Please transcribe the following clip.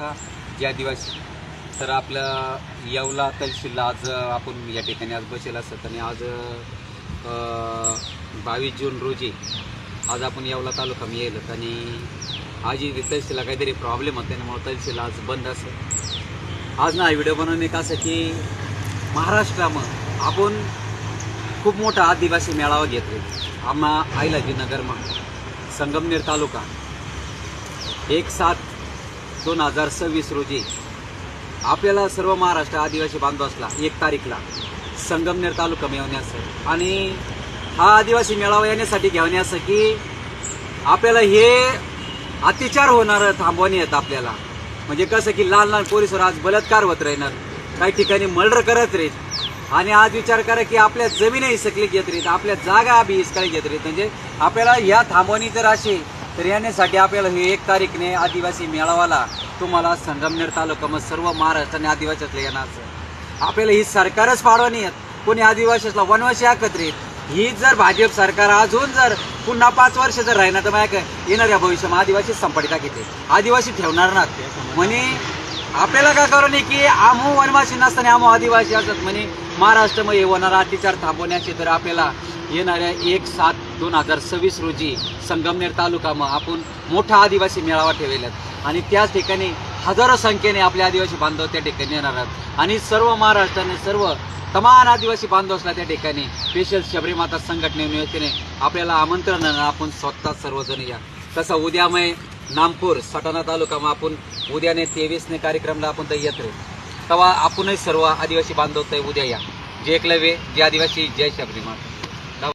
महाराष्ट्र जे आदिवासी तर आपल्या येवला तहसीलला आज आपण या ठिकाणी आज बसेल असत आणि आज 22 जून रोजी आज आपण येवला तालुका येईल आणि आज तहसीलला काहीतरी प्रॉब्लेम होता त्यामुळे तहसील आज बंद असेल। आज ना व्हिडिओ बनवणे का असं की महाराष्ट्रामध्ये आपण खूप मोठा आदिवासी मेळावा घेतोय आम्हा अहिल्यानगरमा संगमनेर तालुका 1/7/2026 रोजी आपल्याला सर्व महाराष्ट्र आदिवासी बांधवासला 1 तारीखला संगमनेर तालुका येण्याचं आणि हा आदिवासी मेळावा येण्यासाठी घेण्याचं की आपल्याला हे अत्याचार होणार थांबवणे आहेत आपल्याला म्हणजे कसं की लहान लहान पोलिसवर आज बलात्कार होत राहणार काही ठिकाणी मर्डर करत राहीत आणि आज विचार करा की आपल्या जमीन हिसकली घेत राहीत आपल्या जागा बी हिसकली घेत राहीत म्हणजे आपल्याला या थांबवणी जर अशी तर येण्यासाठी आपल्याला हे 1 तारीखने आदिवासी मेळावाला तुम्हाला संगमनेर तालुक्यामध्ये सर्व महाराष्ट्राने आदिवासीतलं येणार आपल्याला ही सरकारच पाडवणी आहेत कोणी आदिवासीला वनवासी एकत्रित ही जर भाजप सरकार अजून जर पुन्हा 5 वर्ष जर राहिना तर मग येणाऱ्या भविष्यामध्ये आदिवासी संपटिता घेते आदिवासी ठेवणार ना म्हणे आपल्याला काय करू नये की आम्ही वनवासी नसताना आम्ही आदिवासी असत म्हणे महाराष्ट्रामध्ये होणारा अत्याचार थांबवण्याची तर आपल्याला येणाऱ्या 1/7/2026 रोजी संगमनेर तालुक्यामध्ये आपण मोठा आदिवासी मेळावा ठेवलेत आणि त्याच ठिकाणी हजारो संख्येने आपले आदिवासी बांधव त्या ठिकाणी येणार आहेत आणि सर्व महाराष्ट्राने सर्व तमाम आदिवासी बांधव असला त्या ठिकाणी स्पेशल शबरी माता संघटनेने आपल्याला आमंत्रण आपण स्वतः सर्वजण या तसं उद्या मग नामपूर सटाणा तालुका आपण उद्याने 23 कार्यक्रमला आपण तर येत तेव्हा आपणही सर्व आदिवासी बांधव उद्या या जय एकलव्य जय आदिवासी जय शबरी माता।